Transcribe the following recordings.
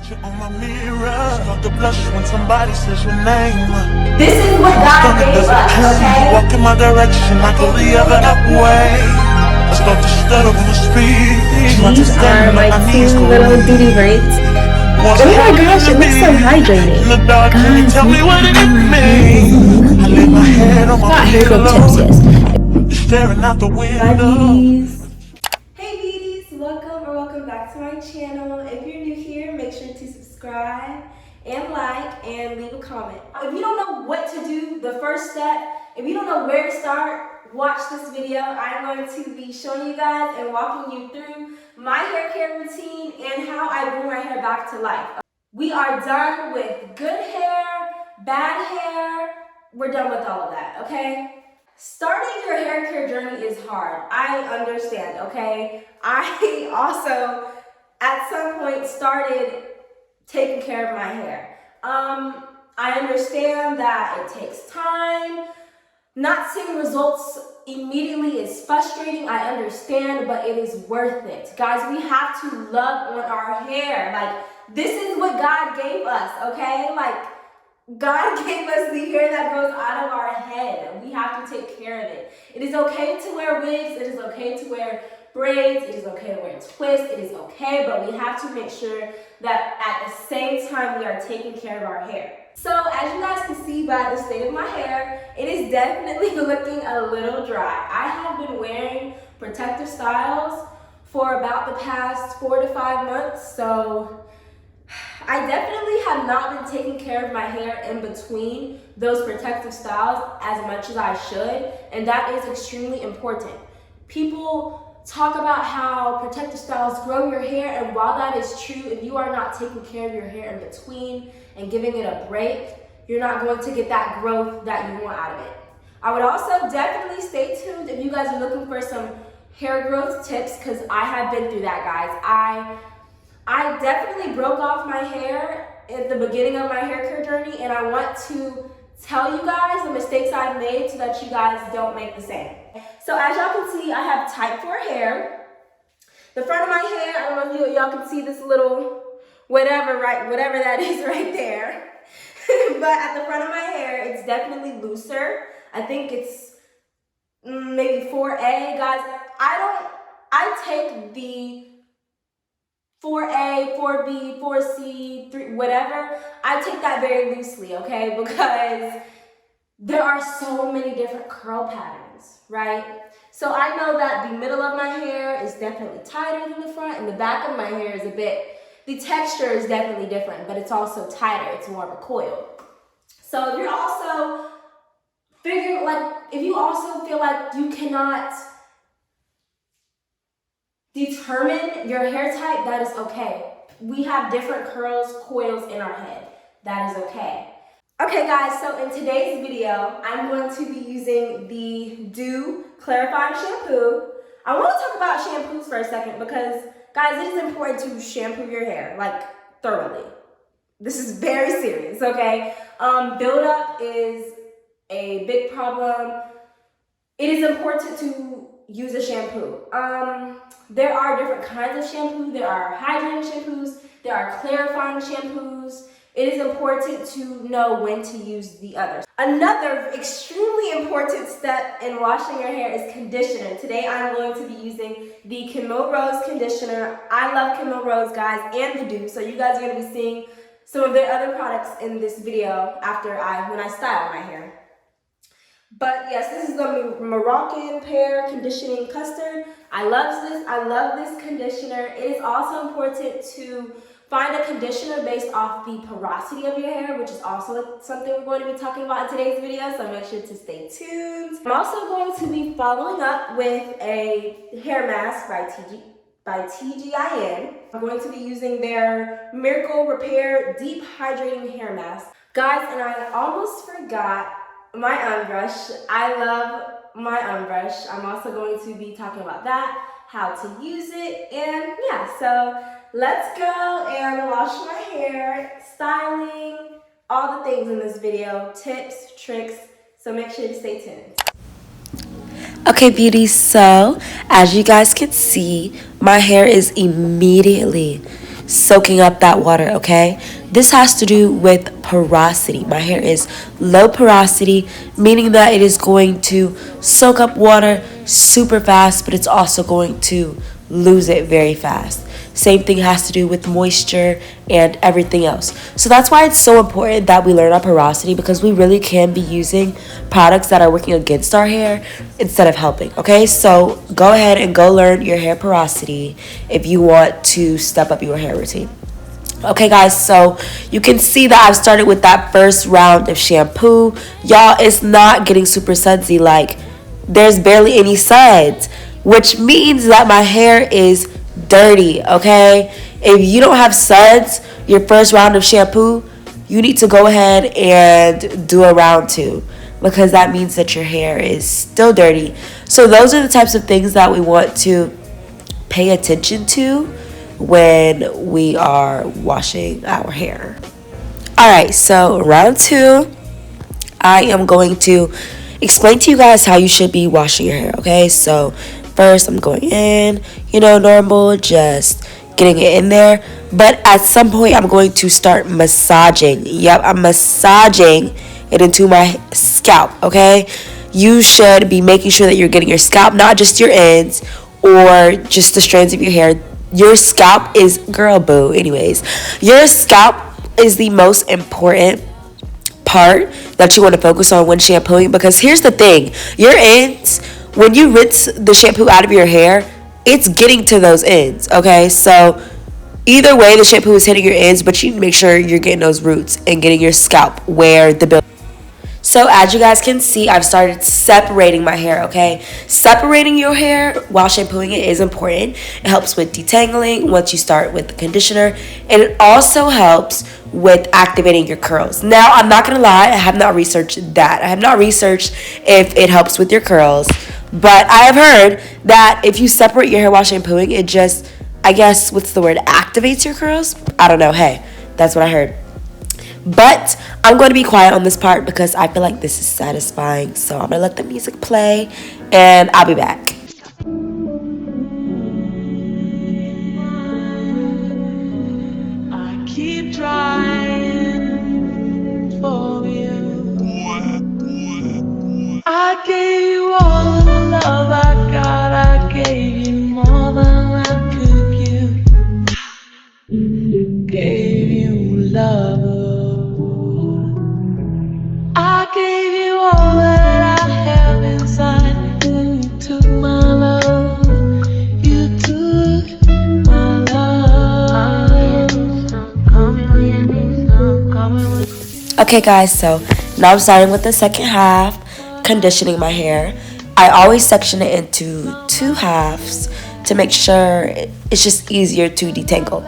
picture on my mirror. Start to blush when somebody says your name. This is what God gave us, okay? Walk in my direction, I go the other way. I start to stutter when I speak. These are my two little duty braids. Oh my gosh, it looks so hydrated. Guys, tell me what it means. I lay my head on my not hair growth tips, yes. staring out the Bye, window. beauties. Hey, beauties, welcome back to my channel. If you're new here, make sure to subscribe and like and leave a comment. If you don't know what to do, the first step, if you don't know where to start, watch this video. I'm going to be showing you guys and walking you through my hair care routine and how I bring my hair back to life. We are done with good hair, bad hair. We're done with all of that, okay? Starting your hair care journey is hard. I understand, okay? I also, at some point, started taking care of my hair. I understand that it takes time. Not seeing results immediately is frustrating, I understand, but it is worth it. Guys, we have to love on our hair. Like, this is what God gave us, okay? Like, God gave us the hair that grows out of our head. We have to take care of it. It is okay to wear wigs. It is okay to wear braids. It is okay to wear twists. It is okay, but we have to make sure that at the same time we are taking care of our hair. So as you guys can see by the state of my hair, it is definitely looking a little dry. I have been wearing protective styles for about the past 4 to 5 months, so I definitely have not been taking care of my hair in between those protective styles as much as I should, and that is extremely important. People talk about how protective styles grow your hair, and while that is true, if you are not taking care of your hair in between and giving it a break, you're not going to get that growth that you want out of it. I would also definitely stay tuned if you guys are looking for some hair growth tips, because I have been through that, guys. I definitely broke off my hair at the beginning of my hair care journey, and I want to tell you guys the mistakes I've made so that you guys don't make the same. So as y'all can see, I have type 4 hair. The front of my hair, I don't know if y'all can see this little whatever that is right there. But at the front of my hair, it's definitely looser. I think it's maybe 4A, guys. I take the 4A, 4B, 4C, 3, whatever, I take that very loosely, okay? Because there are so many different curl patterns, right? So I know that the middle of my hair is definitely tighter than the front, and the back of my hair is the texture is definitely different, but it's also tighter, it's more of a coil. So if you're also if you also feel like you cannot determine your hair type, that is okay. We have different curls, coils in our head. That is okay. Okay guys, so in today's video, I'm going to be using the Dew Clarifying Shampoo. I want to talk about shampoos for a second because, guys, it is important to shampoo your hair, like, thoroughly. This is very serious, okay? Buildup is a big problem. It is important to use a shampoo. There are different kinds of shampoo. There are hydrating shampoos. There are clarifying shampoos. It is important to know when to use the others. Another extremely important step in washing your hair is conditioner. Today I'm going to be using the Camille Rose conditioner. I love Camille Rose, guys, and the Dew. So you guys are going to be seeing some of their other products in this video when I style my hair. But yes, this is the Moroccan Pear Conditioning Custard. I love this conditioner. It is also important to find a conditioner based off the porosity of your hair, which is also something we're going to be talking about in today's video, so make sure to stay tuned. I'm also going to be following up with a hair mask by TGIN. I'm going to be using their Miracle Repair Deep Hydrating Hair Mask. Guys, and I almost forgot my unbrush. I love my unbrush. I'm also going to be talking about that, how to use it, and yeah, so let's go and wash my hair, styling, all the things in this video, tips, tricks, so make sure to stay tuned. Okay, beauties, so as you guys can see, my hair is immediately soaking up that water, okay? This has to do with porosity. My hair is low porosity, meaning that it is going to soak up water super fast, but it's also going to lose it very fast. Same thing has to do with moisture and everything else. So that's why it's so important that we learn our porosity, because we really can be using products that are working against our hair instead of helping, okay? So go ahead and go learn your hair porosity if you want to step up your hair routine. Okay, guys, so you can see that I've started with that first round of shampoo. Y'all, it's not getting super sudsy. Like, there's barely any suds, which means that my hair is dirty, okay? If you don't have suds your first round of shampoo, you need to go ahead and do a round 2, because that means that your hair is still dirty. So those are the types of things that we want to pay attention to when we are washing our hair. Alright, so round 2, I am going to explain to you guys how you should be washing your hair, okay? So first I'm going in, normal, just getting it in there. But at some point I'm going to start massaging. Yep, I'm massaging it into my scalp, okay? You should be making sure that you're getting your scalp, not just your ends or just the strands of your hair. Your scalp is, girl, boo, anyways. Your scalp is the most important part that you want to focus on when shampooing, because here's the thing. Your ends, when you rinse the shampoo out of your hair, it's getting to those ends, okay? So either way, the shampoo is hitting your ends, but you need to make sure you're getting those roots and getting your scalp where the bill. So as you guys can see, I've started separating my hair, okay? Separating your hair while shampooing it is important. It helps with detangling once you start with the conditioner, and it also helps with activating your curls. Now, I'm not gonna lie, I have not researched that. I have not researched if it helps with your curls, but I have heard that if you separate your hair while shampooing, it just, I guess, what's the word, activates your curls? I don't know, hey, that's what I heard. But I'm going to be quiet on this part because I feel like this is satisfying. So I'm going to let the music play and I'll be back. I keep trying for you. I gave you all the love I got. I gave you more than I could give. Gave you love. I gave you all that I have inside. You took my love. You took my love. Okay, guys, so now I'm starting with the second half, conditioning my hair. I always section it into 2 halves to make sure it's just easier to detangle.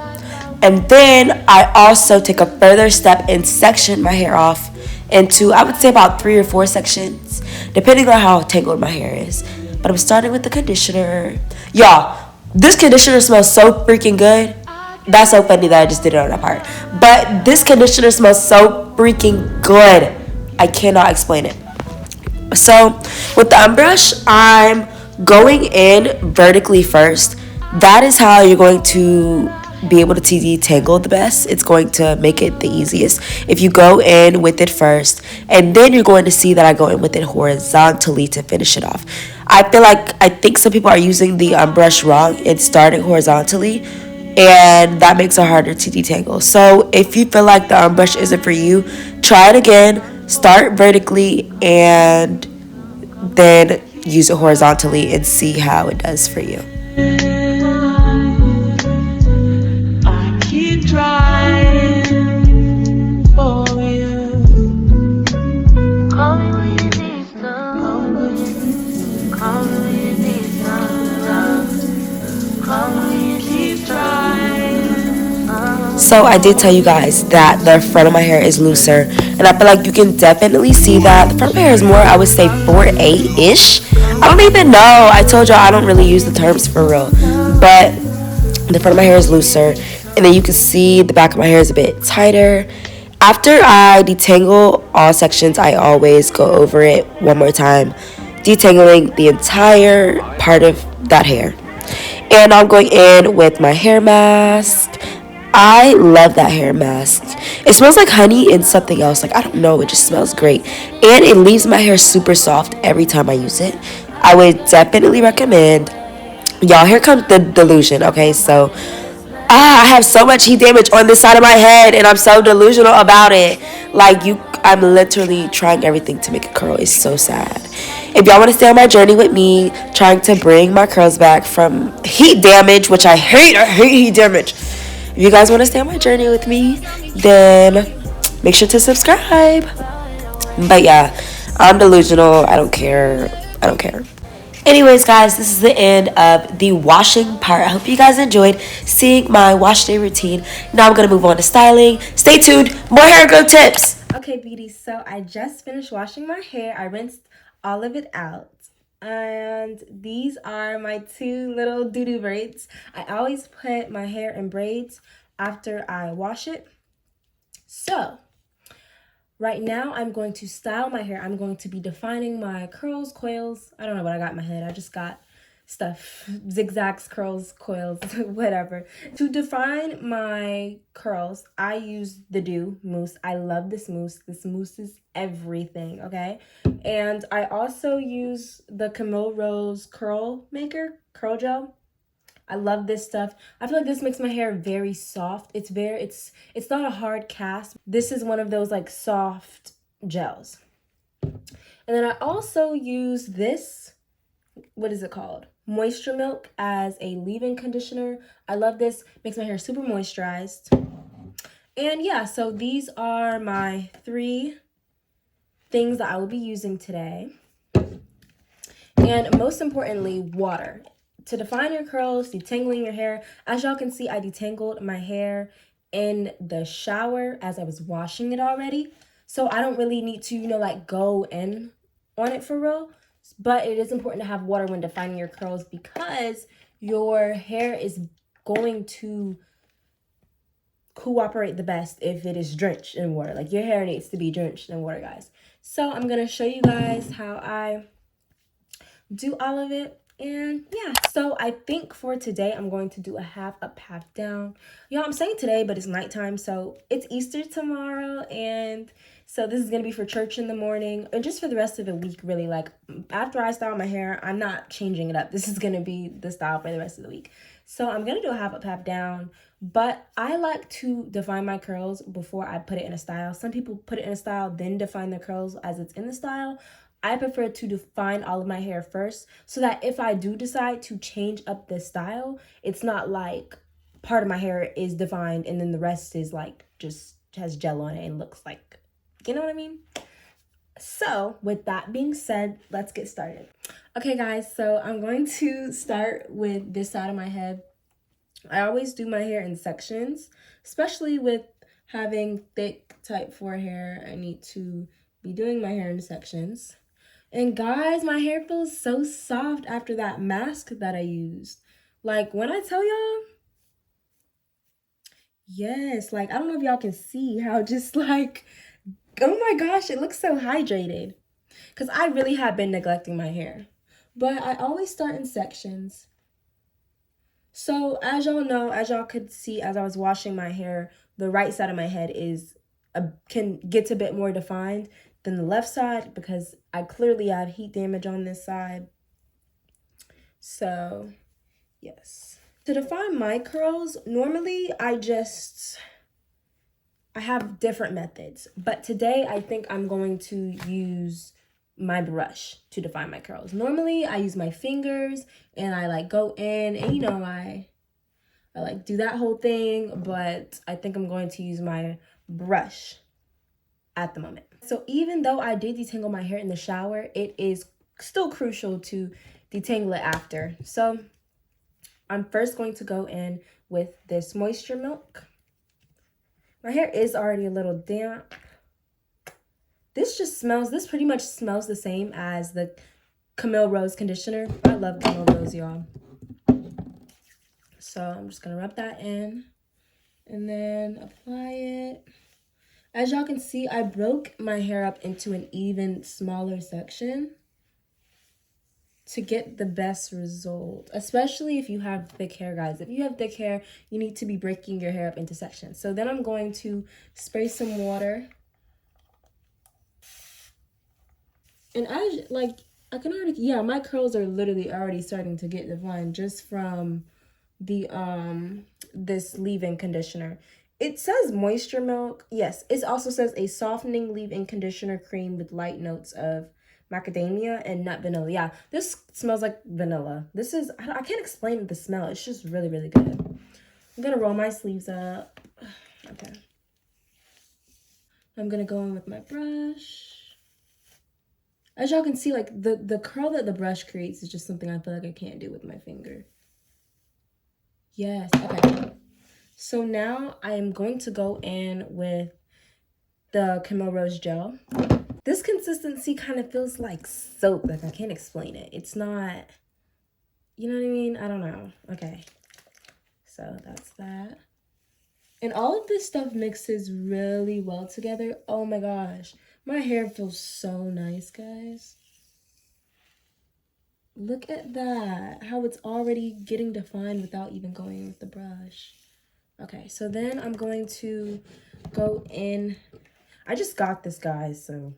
And then I also take a further step and section my hair off into, I would say, about 3 or 4 sections, depending on how tangled my hair is. But I'm starting with the conditioner. Y'all, this conditioner smells so freaking good. That's so funny that I just did it on that part. But this conditioner smells so freaking good. I cannot explain it. So with the unbrush, I'm going in vertically first. That is how you're going to be able to detangle the best. It's going to make it the easiest if you go in with it first, and then you're going to see that I go in with it horizontally to finish it off. I think some people are using the brush wrong and starting horizontally, and that makes it harder to detangle. So if you feel like the brush isn't for you, try it again. Start vertically and then use it horizontally and see how it does for you. Trying for you. Call me when you need some. Call me when you need some love. Call me when you keep trying. So I did tell you guys that the front of my hair is looser, and I feel like you can definitely see that. The front of my hair is more, I would say, 4'8"-ish. I don't even know. I told y'all I don't really use the terms for real, but the front of my hair is looser. And then you can see the back of my hair is a bit tighter. After I detangle all sections, I always go over it one more time, detangling the entire part of that hair. And I'm going in with my hair mask. I love that hair mask. It smells like honey and something else. Like, I don't know. It just smells great. And it leaves my hair super soft every time I use it. I would definitely recommend. Y'all, here comes the delusion, okay? So, I have so much heat damage on this side of my head, and I'm so delusional about it. Like, I'm literally trying everything to make it curl. It's so sad. If y'all want to stay on my journey with me, trying to bring my curls back from heat damage, which I hate heat damage. If you guys want to stay on my journey with me, then make sure to subscribe. But yeah, I'm delusional. I don't care. I don't care. Anyways, guys, this is the end of the washing part. I hope you guys enjoyed seeing my wash day routine. Now I'm going to move on to styling. Stay tuned. More hair growth tips. Okay, beauties, so I just finished washing my hair. I rinsed all of it out. And these are my two little doo-doo braids. I always put my hair in braids after I wash it. So, right now I'm going to style my hair. I'm going to be defining my curls, coils. I don't know what I got in my head. I just got stuff, zigzags, curls, coils, whatever. To define my curls, I use the Dew mousse. I love this mousse. This mousse is everything, okay? And I also use the Camille Rose Curl Maker, Curl Gel. I love this stuff. I feel like this makes my hair very soft. It's not a hard cast. This is one of those like soft gels. And then I also use this, what is it called? Moisture Milk as a leave-in conditioner. I love this. Makes my hair super moisturized. And yeah, so these are my 3 things that I will be using today. And most importantly, water. To define your curls, detangling your hair. As y'all can see, I detangled my hair in the shower as I was washing it already. So I don't really need to, like go in on it for real. But it is important to have water when defining your curls because your hair is going to cooperate the best if it is drenched in water. Like your hair needs to be drenched in water, guys. So I'm going to show you guys how I do all of it. And yeah, so I think for today I'm going to do a half up, half down. Y'all, I'm saying today, but it's nighttime, so it's Easter tomorrow, and so this is gonna be for church in the morning and just for the rest of the week, really. Like after I style my hair, I'm not changing it up. This is gonna be the style for the rest of the week. So I'm gonna do a half up, half down, but I like to define my curls before I put it in a style. Some people put it in a style, then define the curls as it's in the style. I prefer to define all of my hair first so that if I do decide to change up the style, it's not like part of my hair is defined and then the rest is like just has gel on it and looks like, you know what I mean? So with that being said, let's get started. Okay guys, so I'm going to start with this side of my head. I always do my hair in sections, especially with having thick type 4 hair. I need to be doing my hair in sections. And guys, my hair feels so soft after that mask that I used. Like when I tell y'all, yes, like I don't know if y'all can see how just like, oh my gosh, it looks so hydrated. Because I really have been neglecting my hair. But I always start in sections. So as y'all know, as y'all could see as I was washing my hair, the right side of my head gets a bit more defined than the left side because I clearly have heat damage on this side. So, yes. To define my curls, normally I have different methods. But today I think I'm going to use my brush to define my curls. Normally I use my fingers and I like go in and I like do that whole thing, but I think I'm going to use my brush at the moment. So even though I did detangle my hair in the shower, it is still crucial to detangle it after. So I'm first going to go in with this Moisture Milk. My hair is already a little damp. This pretty much smells the same as the Camille Rose conditioner. I love Camille Rose, y'all. So I'm just gonna rub that in and then apply it. As y'all can see, I broke my hair up into an even smaller section. to get the best result, especially if you have thick hair, guys. If you have thick hair, you need to be breaking your hair up into sections. So then I'm going to spray some water. And I can already, yeah, my curls are literally already starting to get defined just from the this leave-in conditioner. It says moisture milk. Yes, it also says a softening leave-in conditioner cream with light notes of macadamia and nut vanilla. Yeah, this smells like vanilla. This is, I can't explain the smell. It's just really, really good. I'm gonna roll my sleeves up. Okay. I'm gonna go in with my brush. As y'all can see, like the curl that the brush creates is just something I feel like I can't do with my finger. Yes, okay. So now I am going to go in with the Camille Rose gel. This consistency kind of feels like soap. Like I can't explain it. It's not, you know what I mean? I don't know. Okay. So that's that. And all of this stuff mixes really well together. Oh my gosh. My hair feels so nice, guys. Look at that. How it's already getting defined without even going with the brush. Okay, so then I'm going to go in. I just got this, guys, so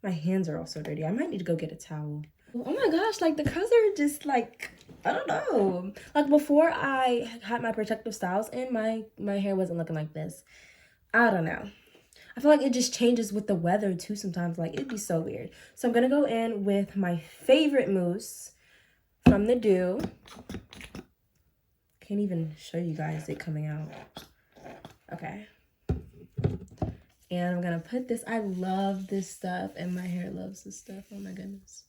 my hands are also dirty. I might need to go get a towel. Oh my gosh, like the colors are just like, I don't know. Like before I had my protective styles in, my hair wasn't looking like this. I don't know. I feel like it just changes with the weather too sometimes. Like it'd be so weird. So I'm gonna go in with my favorite mousse from the Dew. Can't even show you guys it coming out. Okay. And I'm gonna put this. I love this stuff and my hair loves this stuff. Oh my goodness.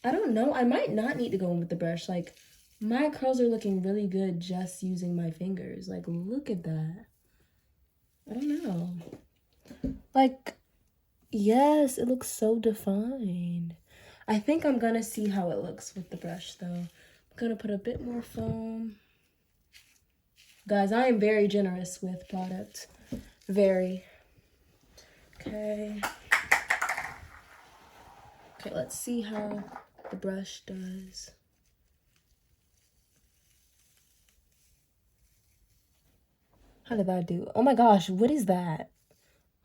I don't know. I might not need to go in with the brush. Like my curls are looking really good just using my fingers. Like look at that. I don't know. Like, yes, it looks so defined. I think I'm gonna see how it looks with the brush though. I'm gonna put a bit more foam. Guys, I am very generous with product. Very. Okay. Okay, let's see how the brush does. How did that do? Oh my gosh, what is that?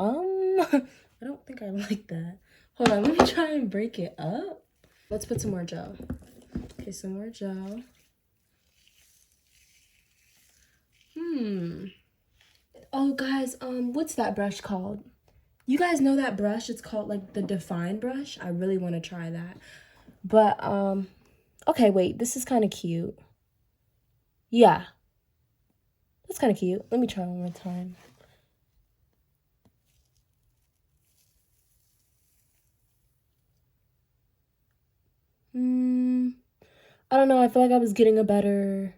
I don't think I like that. Hold on, let me try and break it up. Let's put some more gel. Okay, some more gel. Oh guys, what's that brush called? You guys know that brush? It's called like the Define brush. I really want to try that. But okay, wait, this is kind of cute. Yeah. That's kind of cute. Let me try one more time. I don't know. I feel like I was getting a better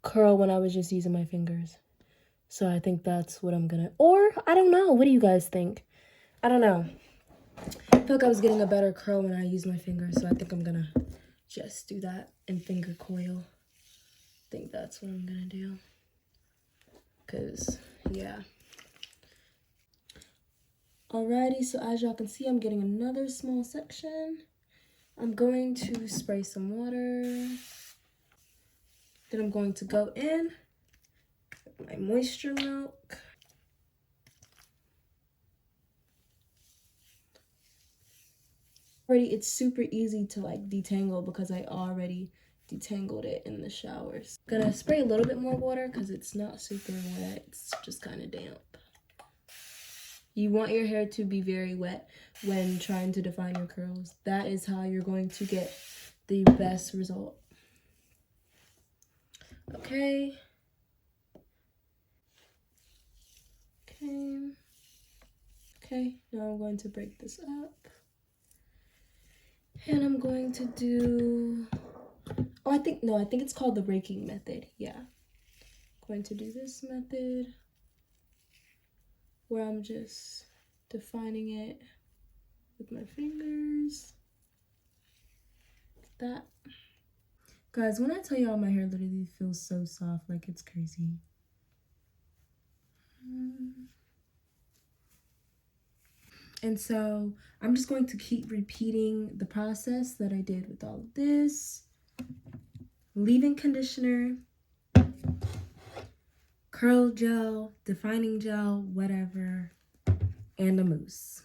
curl when I was just using my fingers. So I think that's what I'm gonna, or I don't know. What do you guys think? I don't know. I feel like I was getting a better curl when I used my fingers. So I think I'm gonna just do that and finger coil. I think that's what I'm gonna do. Cause yeah. Alrighty, so as y'all can see, I'm getting another small section. I'm going to spray some water. Then I'm going to go in with my moisture milk. It's super easy to like detangle because I already detangled it in the showers. Gonna spray a little bit more water because it's not super wet. It's just kind of damp. You want your hair to be very wet when trying to define your curls. That is how you're going to get the best result. Okay. Okay. Okay, now I'm going to break this up. And I'm going to do, I think it's called the raking method. Yeah. I'm going to do this method where I'm just defining it with my fingers. Like that. Guys, when I tell y'all my hair literally feels so soft, like it's crazy. And so I'm just going to keep repeating the process that I did with all of this. Leave-in conditioner, curl gel, defining gel, whatever, and a mousse.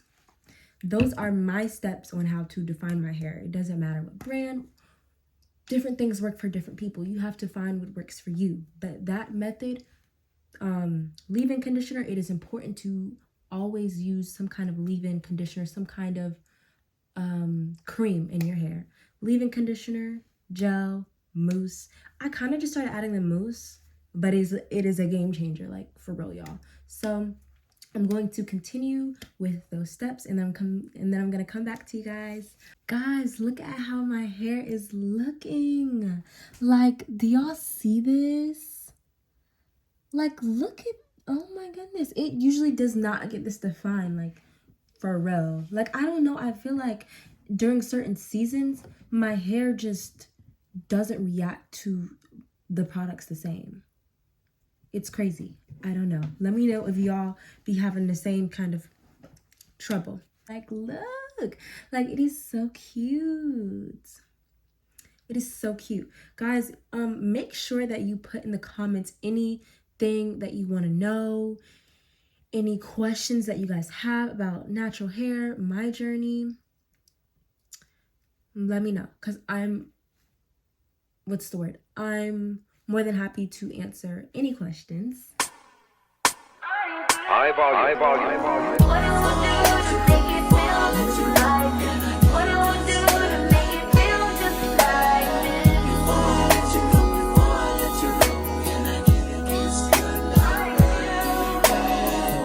Those are my steps on how to define my hair. It doesn't matter what brand. Different things work for different people. You have to find what works for you. But that method, leave-in conditioner, it is important to always use some kind of leave-in conditioner, some kind of cream in your hair. Leave-in conditioner, gel, mousse. I kind of just started adding the mousse, but it is a game changer, like for real, y'all. So I'm going to continue with those steps, and then I'm gonna come back to you guys. Guys, look at how my hair is looking. Like, do y'all see this? Like, look at, oh my goodness. It usually does not get this defined, like, for real. Like, I don't know. I feel like during certain seasons, my hair just doesn't react to the products the same. It's crazy. I don't know. Let me know if y'all be having the same kind of trouble. Like, look. Like, it is so cute. It is so cute. Guys, make sure that you put in the comments anything that you want to know, any questions that you guys have about natural hair, my journey. Let me know, because I'm more than happy to answer any questions. High volume. What it will do to make it feel that you like it? What it will do to make it feel just like this? Before I let you go, can I give you a kiss goodnight?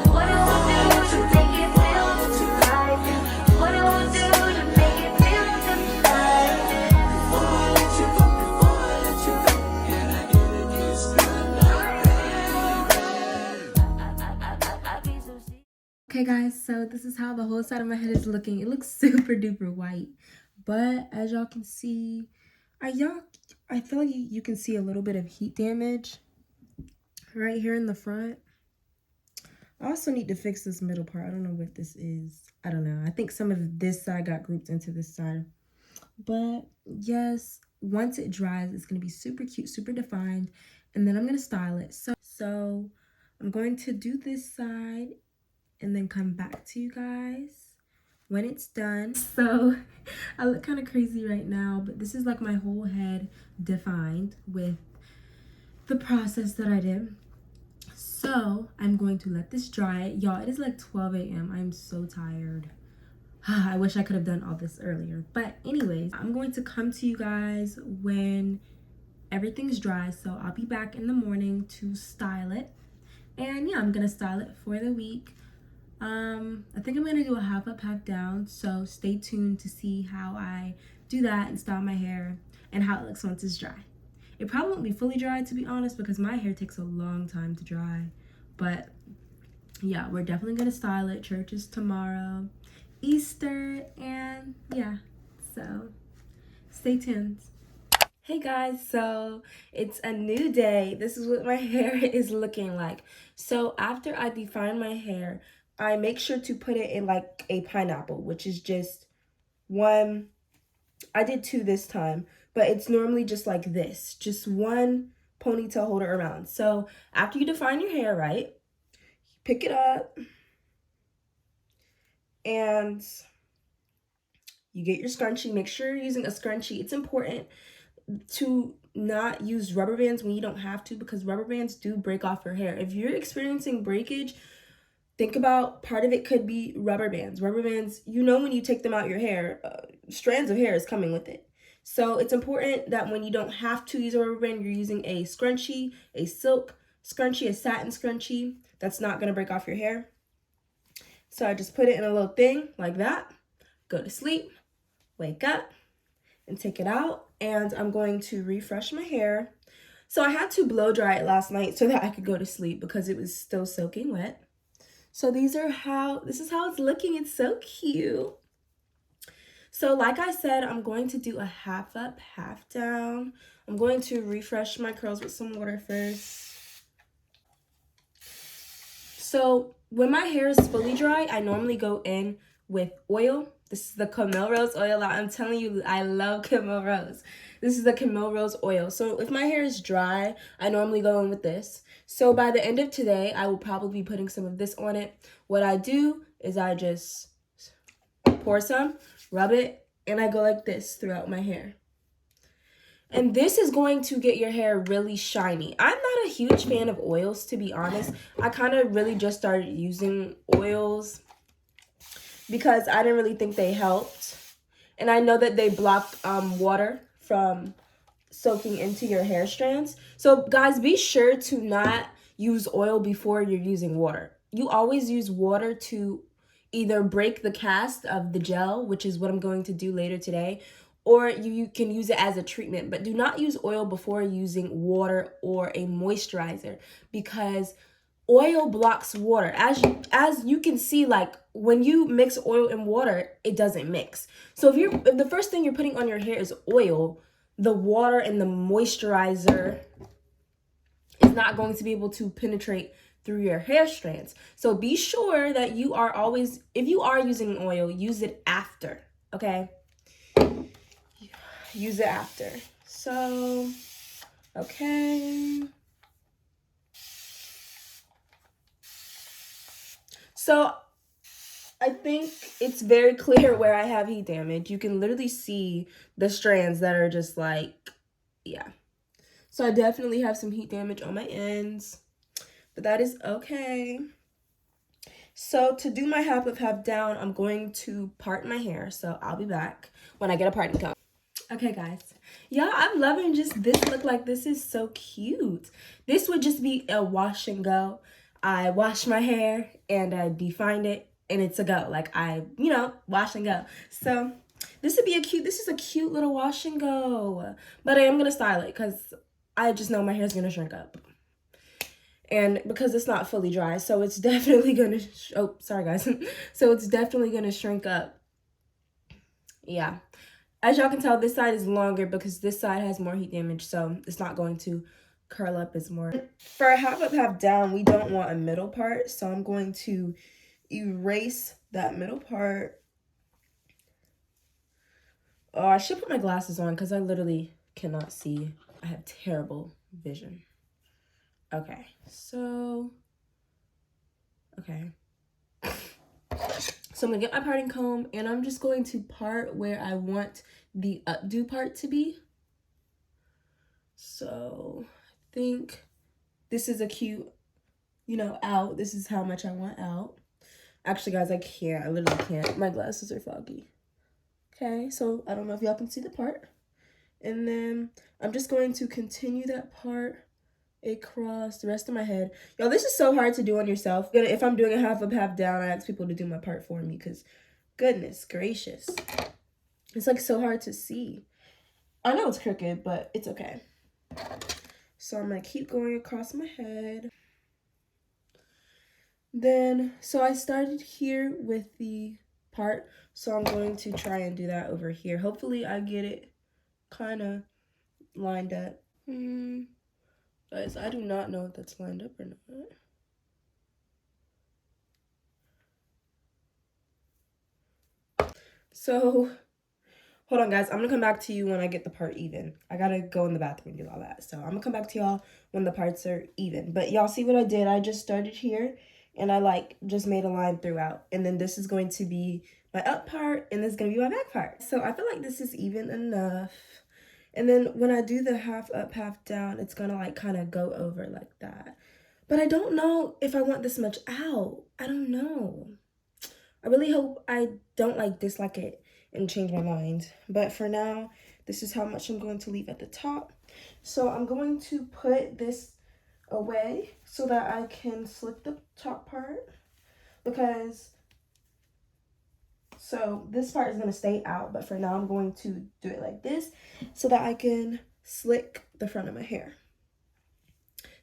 What it will do to make it feel that you like it? What it will do to make it feel just like this? Before I let you go, can I give you a kiss goodnight? Okay guys, so this is how the whole side of my head is looking. It looks super duper white, but as y'all can see, I feel like you can see a little bit of heat damage right here in the front. I also need to fix this middle part. I don't know what this is. I don't know. I think some of this side got grouped into this side. But yes, once it dries, it's going to be super cute, super defined, and then I'm going to style it. So I'm going to do this side and then come back to you guys when it's done. So I look kind of crazy right now, but this is like my whole head defined with the process that I did. So I'm going to let this dry. Y'all, it is like 12 a.m. I'm so tired. I wish I could have done all this earlier. But anyways, I'm going to come to you guys when everything's dry. So I'll be back in the morning to style it. And yeah, I'm going to style it for the week. I think I'm gonna do a half up, half down, so stay tuned to see how I do that and style my hair and how it looks once it's dry. It probably won't be fully dry, to be honest, because my hair takes a long time to dry, but yeah, we're definitely gonna style it. Church is tomorrow, Easter, and yeah, so stay tuned. Hey guys, so it's a new day. This is what my hair is looking like. So after I define my hair, I make sure to put it in like a pineapple, which is just one. I did two this time, but it's normally just like this, just one ponytail holder around. So after you define your hair, right, pick it up and you get your scrunchie. Make sure you're using a scrunchie. It's important to not use rubber bands when you don't have to, because rubber bands do break off your hair. If you're experiencing breakage, think about part of it could be rubber bands. Rubber bands, you know, when you take them out your hair, strands of hair is coming with it. So it's important that when you don't have to use a rubber band, you're using a scrunchie, a silk scrunchie, a satin scrunchie that's not going to break off your hair. So I just put it in a little thing like that, go to sleep, wake up, and take it out. And I'm going to refresh my hair. So I had to blow dry it last night so that I could go to sleep because it was still soaking wet. So this is how it's looking. It's so cute. So like I said, I'm going to do a half up, half down. I'm going to refresh my curls with some water first. So when my hair is fully dry, I normally go in with oil. This is the Camille Rose oil. I'm telling you, I love Camille Rose. This is the Camille Rose oil. So if my hair is dry, I normally go in with this. So by the end of today, I will probably be putting some of this on it. What I do is I just pour some, rub it, and I go like this throughout my hair. And this is going to get your hair really shiny. I'm not a huge fan of oils, to be honest. I kind of really just started using oils because I didn't really think they helped. And I know that they block water from soaking into your hair strands. So guys, be sure to not use oil before you're using water. You always use water to either break the cast of the gel, which is what I'm going to do later today, or you can use it as a treatment. But do not use oil before using water or a moisturizer, because oil blocks water. As you can see, like when you mix oil and water, it doesn't mix. So if the first thing you're putting on your hair is oil, the water and the moisturizer is not going to be able to penetrate through your hair strands. So be sure that you are always, if you are using oil, use it after, okay? Use it after. So, okay. So I think it's very clear where I have heat damage. You can literally see the strands that are just like, yeah. So I definitely have some heat damage on my ends, but that is okay. So to do my half up, half down, I'm going to part my hair. So I'll be back when I get a parting comb. Okay, guys. Y'all, I'm loving just this look. Like, this is so cute. This would just be a wash and go. I wash my hair and I define it and it's a go. Like, wash and go. So this is a cute little wash and go. But I am going to style it because I just know my hair's going to shrink up. And because it's not fully dry, so it's definitely going to, oh, sorry guys. So it's definitely going to shrink up. Yeah. As y'all can tell, this side is longer because this side has more heat damage, so it's not going to curl up as more. For a half up, half down, we don't want a middle part, so I'm going to erase that middle part. Oh, I should put my glasses on because I literally cannot see. I have terrible vision. Okay, so, okay. So I'm gonna get my parting comb and I'm just going to part where I want the updo part to be. So I think this is a cute, out. This is how much I want out. Actually, guys, I can't. I literally can't. My glasses are foggy. Okay, so I don't know if y'all can see the part. And then I'm just going to continue that part across the rest of my head. Y'all, this is so hard to do on yourself. If I'm doing a half up, half down, I ask people to do my part for me because goodness gracious. It's like so hard to see. I know it's crooked, but it's okay. So I'm going to keep going across my head. Then, so I started here with the part, so I'm going to try and do that over here. Hopefully I get it kind of lined up. Guys, I do not know if that's lined up or not. So, hold on, guys. I'm going to come back to you when I get the part even. I got to go in the bathroom and do all that. So, I'm going to come back to y'all when the parts are even. But y'all see what I did? I just started here, and I, just made a line throughout. And then this is going to be my up part, and this is going to be my back part. So, I feel like this is even enough. And then when I do the half up, half down, it's going to, kind of go over like that. But I don't know if I want this much out. I don't know. I really hope I don't, dislike it and change my mind. But for now, this is how much I'm going to leave at the top. So I'm going to put this away so that I can slip the top part. So this part is going to stay out, but for now I'm going to do it like this so that I can slick the front of my hair.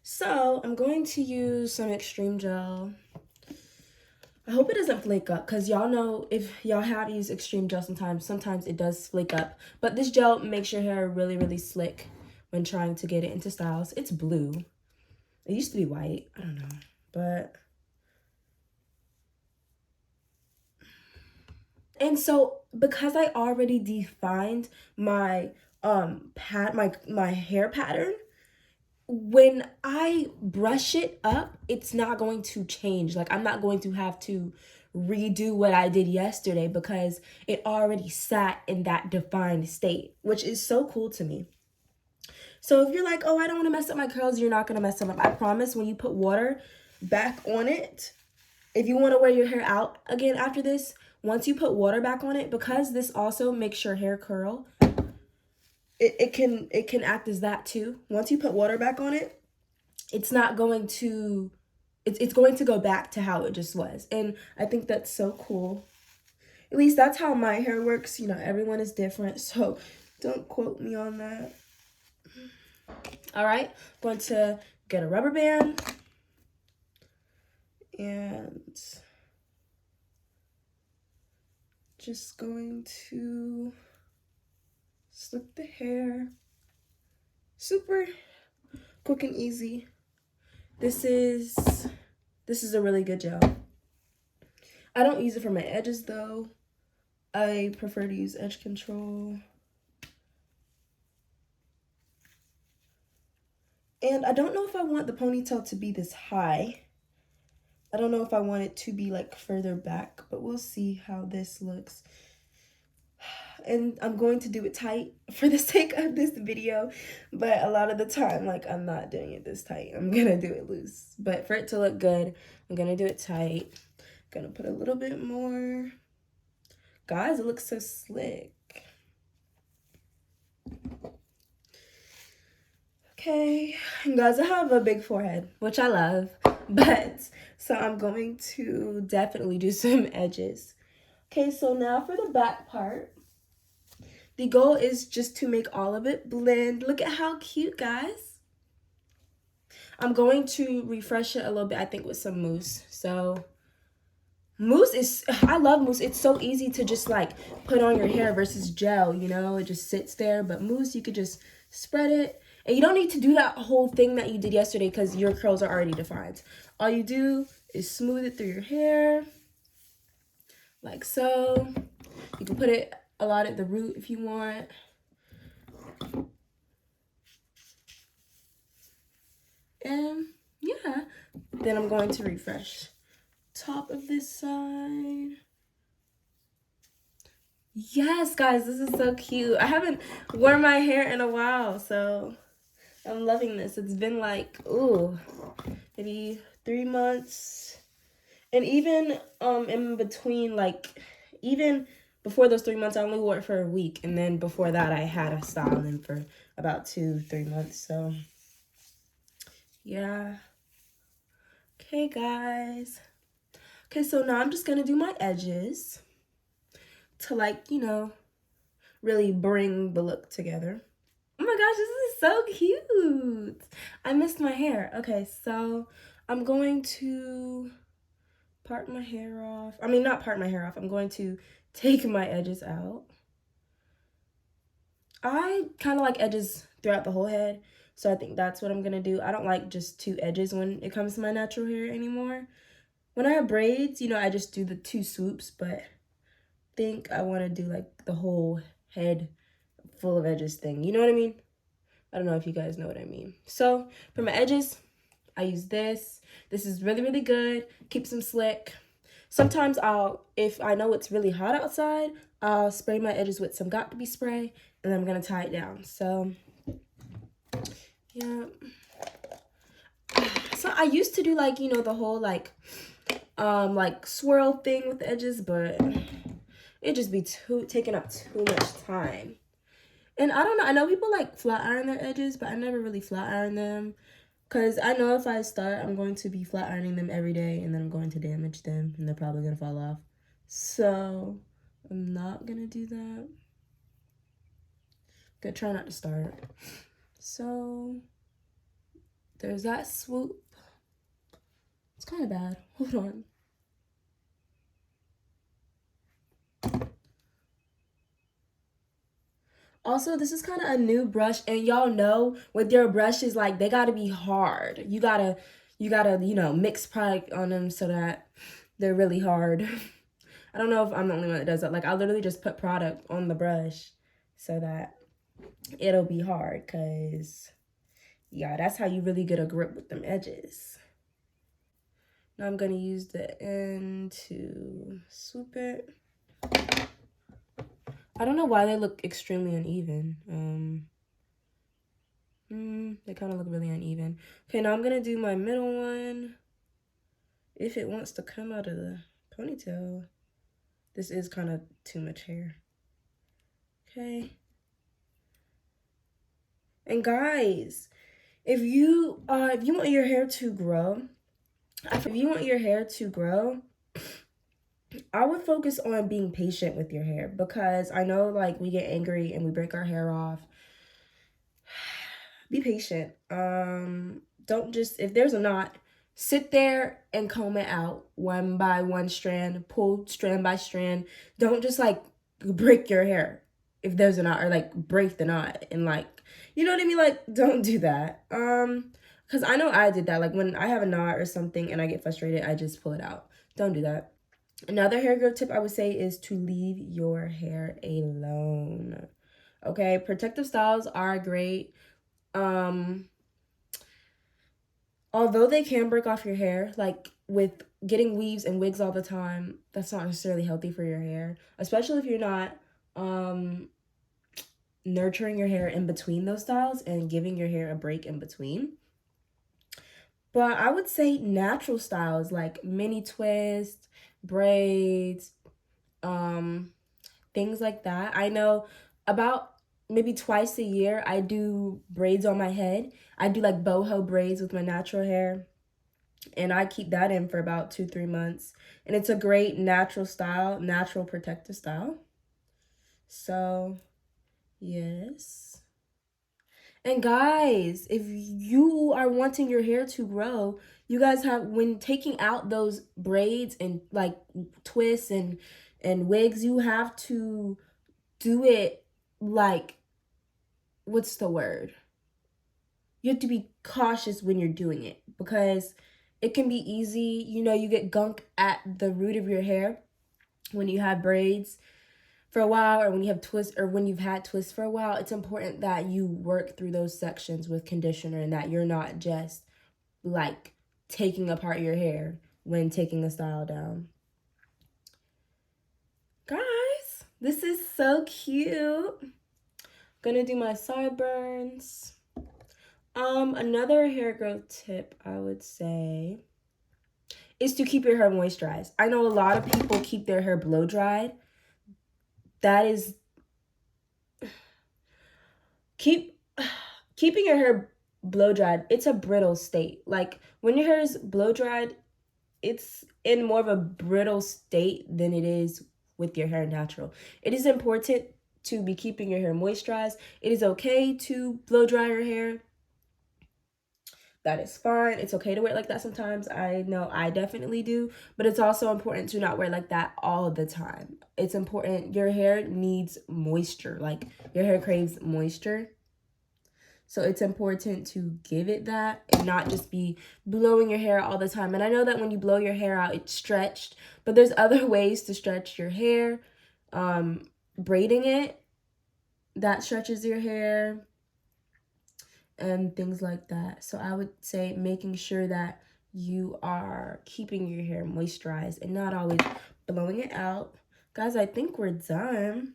So I'm going to use some extreme gel. I hope it doesn't flake up because y'all know if y'all have used extreme gel sometimes it does flake up. But this gel makes your hair really, really slick when trying to get it into styles. It's blue. It used to be white. I don't know. But And so because I already defined my my hair pattern, when I brush it up, it's not going to change. Like, I'm not going to have to redo what I did yesterday because it already sat in that defined state, which is so cool to me. So if you're like, oh, I don't want to mess up my curls, you're not going to mess them up. I promise, when you put water back on it, if you want to wear your hair out again after this, once you put water back on it, because this also makes your hair curl, it can act as that too. Once you put water back on it, it's not going to, it's going to go back to how it just was. And I think that's so cool. At least that's how my hair works. You know, everyone is different, so don't quote me on that. All right, going to get a rubber band and just going to slip the hair. Super quick and easy. This is a really good gel. I don't use it for my edges though. I prefer to use edge control. And I don't know if I want the ponytail to be this high. I don't know if I want it to be like further back, but we'll see how this looks. And I'm going to do it tight for the sake of this video, but a lot of the time, like, I'm not doing it this tight. I'm gonna do it loose, but for it to look good, I'm gonna do it tight. Gonna put a little bit more. Guys, it looks so slick. Okay, and guys, I have a big forehead, which I love, but so I'm going to definitely do some edges. Okay, so now for the back part. The goal is just to make all of it blend. Look at how cute, guys. I'm going to refresh it a little bit, I think, with some mousse. So mousse is, I love mousse. It's so easy to just like put on your hair versus gel, you know, it just sits there. But mousse, you could just spread it. And you don't need to do that whole thing that you did yesterday because your curls are already defined. All you do is smooth it through your hair, like so. You can put it a lot at the root if you want. And yeah, then I'm going to refresh top of this side. Yes, guys, this is so cute. I haven't worn my hair in a while, so I'm loving this. It's been like, ooh, maybe 3 months. And even in between, like, even before those 3 months, I only wore it for a week. And then before that, I had a styling for about 2-3 months. So, yeah. Okay, guys. Okay, so now I'm just going to do my edges to, like, you know, really bring the look together. Oh my gosh, this is so cute. I missed my hair. Okay, so I'm going to part my hair off. I mean, not part my hair off. I'm going to take my edges out. I kind of like edges throughout the whole head, so I think that's what I'm gonna do. I don't like just 2 edges when it comes to my natural hair anymore. When I have braids, you know, I just do the 2 swoops, but I think I want to do like the whole head full of edges thing. You know what I mean? I don't know if you guys know what I mean. So for my edges, I use this. This is really, really good. Keeps them slick. Sometimes if I know it's really hot outside, I'll spray my edges with some Got To Be spray, and then I'm going to tie it down. So, yeah. So I used to do like, you know, the whole like swirl thing with the edges, but it just be taking up too much time. And I don't know, I know people like flat iron their edges, but I never really flat iron them. Because I know if I start, I'm going to be flat ironing them every day, and then I'm going to damage them, and they're probably going to fall off. So, I'm not going to do that. I'm going to try not to start. So, there's that swoop. It's kind of bad. Hold on. Also, this is kind of a new brush, and y'all know with your brushes, like, they gotta be hard. You gotta, you know, mix product on them so that they're really hard. I don't know if I'm the only one that does that. Like, I literally just put product on the brush so that it'll be hard, because, yeah, that's how you really get a grip with them edges. Now I'm going to use the end to swoop it. I don't know why they look extremely uneven. They kind of look really uneven. Okay, now I'm going to do my middle one. If it wants to come out of the ponytail. This is kind of too much hair. Okay. And guys, if you want your hair to grow, I would focus on being patient with your hair, because I know, like, we get angry and we break our hair off. Be patient. Don't just, if there's a knot, sit there and comb it out one by one strand, pull strand by strand. Don't just, like, break your hair if there's a knot, or, like, break the knot and, like, you know what I mean? Like, don't do that. Because I know I did that. Like, when I have a knot or something and I get frustrated, I just pull it out. Don't do that. Another hair growth tip I would say is to leave your hair alone. Okay, protective styles are great. Although they can break off your hair, like with getting weaves and wigs all the time, that's not necessarily healthy for your hair, especially if you're not nurturing your hair in between those styles and giving your hair a break in between. But I would say natural styles like mini twists, braids, things like that. I know about maybe twice a year I do braids on my head. I do like boho braids with my natural hair, and I keep that in for about 2-3 months. And it's a great natural style, natural protective style. So, yes. And guys, if you are wanting your hair to grow, you guys have, when taking out those braids and like twists and wigs, you have to do it like, what's the word? You have to be cautious when you're doing it, because it can be easy. You know, you get gunk at the root of your hair when you have braids for a while, or when you have twists, or when you've had twists for a while. It's important that you work through those sections with conditioner, and that you're not just like taking apart your hair when taking a style down. Guys, this is so cute. Gonna do my sideburns. Another hair growth tip I would say is to keep your hair moisturized. I know a lot of people keep their hair blow dried. That is, keeping your hair blow dried, it's a brittle state. Like, when your hair is blow dried, it's in more of a brittle state than it is with your hair natural. It is important to be keeping your hair moisturized. It is okay to blow dry your hair. That is fine. It's okay to wear it like that sometimes. I know I definitely do, but it's also important to not wear like that all the time. It's important. Your hair needs moisture. Like, your hair craves moisture. So it's important to give it that and not just be blowing your hair all the time. And I know that when you blow your hair out, it's stretched, but there's other ways to stretch your hair. Braiding it, that stretches your hair, and things like that. So I would say making sure that you are keeping your hair moisturized and not always blowing it out. Guys, I think we're done.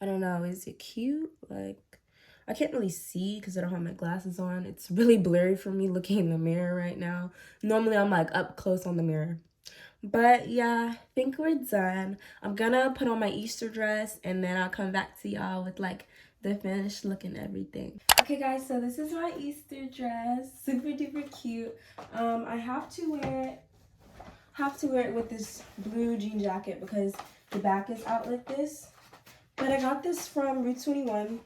I don't know, is it cute? Like, I can't really see because I don't have my glasses on. It's really blurry for me looking in the mirror right now. Normally I'm like up close on the mirror. But yeah, I think we're done. I'm gonna put on my Easter dress, and then I'll come back to y'all with like the finished look and everything. Okay guys, so this is my Easter dress. Super duper cute. I have to wear it with this blue jean jacket because the back is out like this. But I got this from Route 21.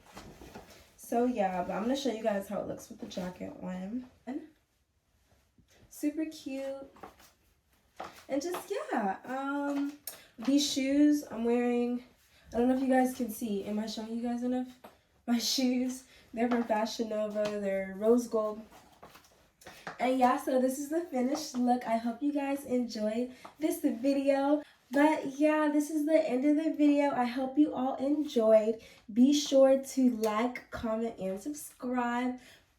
So yeah, but I'm gonna show you guys how it looks with the jacket on. Super cute. And just, yeah, these shoes I'm wearing, I don't know if you guys can see. Am I showing you guys enough? My shoes, they're from Fashion Nova. They're rose gold. And yeah, so this is the finished look. I hope you guys enjoyed this video. But yeah, this is the end of the video. I hope you all enjoyed. Be sure to like, comment, and subscribe.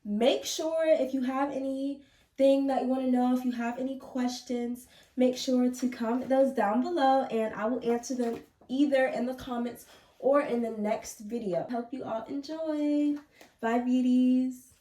Make sure if you have anything that you want to know, if you have any questions, make sure to comment those down below and I will answer them either in the comments or in the next video. Hope you all enjoy. Bye, beauties.